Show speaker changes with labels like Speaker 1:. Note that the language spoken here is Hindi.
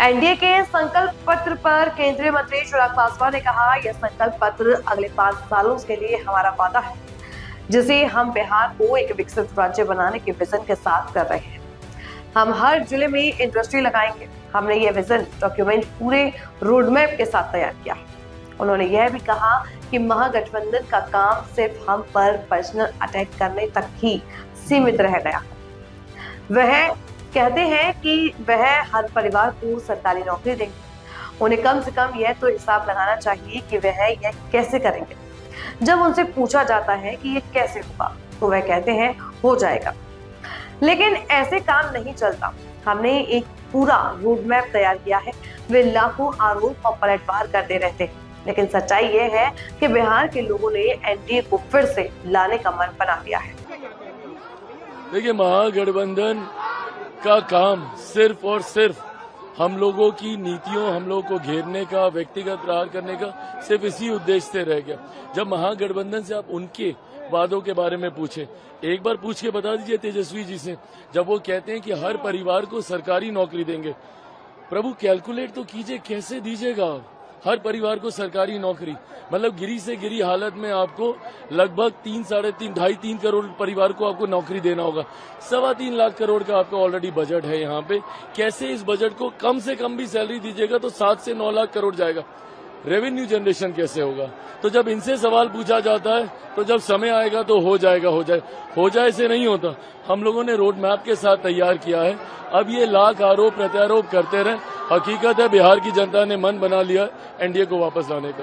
Speaker 1: एनडीए के संकल्प पत्र पर केंद्रीय मंत्री चिराग पासवान ने कहा, यह संकल्प पत्र अगले 5 सालों के लिए हमारा वादा है, जिसे हम बिहार को एक विकसित राज्य बनाने के विजन के साथ कर रहे हैं। हम हर जिले में इंडस्ट्री लगाएंगे। हमने यह विजन डॉक्यूमेंट पूरे रोडमैप के साथ तैयार किया है। उन्होंने यह भी कहा कि महागठबंधन का काम सिर्फ हम पर पर्सनल अटैक करने तक ही सीमित रह गया। वह कहते हैं कि वह हर परिवार को सरकारी नौकरी देंगे। उन्हें कम से कम यह तो हिसाब लगाना चाहिए कि वह यह कैसे करेंगे। जब उनसे पूछा जाता है कि यह कैसे होगा, तो वह कहते हैं हो जाएगा। लेकिन ऐसे काम नहीं चलता। हमने एक पूरा रोड मैप तैयार किया है। वे लाखों आरोप और पलटवार करते रहते हैं, लेकिन सच्चाई यह है कि बिहार के लोगों ने एनडीए को फिर से लाने का मन बना लिया है।
Speaker 2: देखिए, महागठबंधन का काम सिर्फ और सिर्फ हम लोगों की नीतियों, हम लोगों को घेरने का, व्यक्तिगत प्रहार करने का सिर्फ इसी उद्देश्य से रह गया। जब महागठबंधन से आप उनके वादों के बारे में पूछे, एक बार पूछ के बता दीजिए तेजस्वी जी से, जब वो कहते हैं कि हर परिवार को सरकारी नौकरी देंगे। प्रभु, कैलकुलेट तो कीजिए, कैसे दीजिएगा आप हर परिवार को सरकारी नौकरी? मतलब गिरी से गिरी हालत में आपको लगभग 3, साढ़े 3, 2.5-3 करोड़ परिवार को आपको नौकरी देना होगा। 3.25 लाख करोड़ का आपका ऑलरेडी बजट है यहाँ पे। कैसे इस बजट को कम से कम भी सैलरी दीजिएगा तो 7 से 9 लाख करोड़ जाएगा। रेवेन्यू जनरेशन कैसे होगा? तो जब इनसे सवाल पूछा जाता है तो जब समय आएगा तो हो जाए से नहीं होता। हम लोगों ने रोड मैप के साथ तैयार किया है। अब ये लाख आरोप प्रत्यारोप करते रहे। हकीकत है बिहार की जनता ने मन बना लिया एनडीए को वापस लाने का।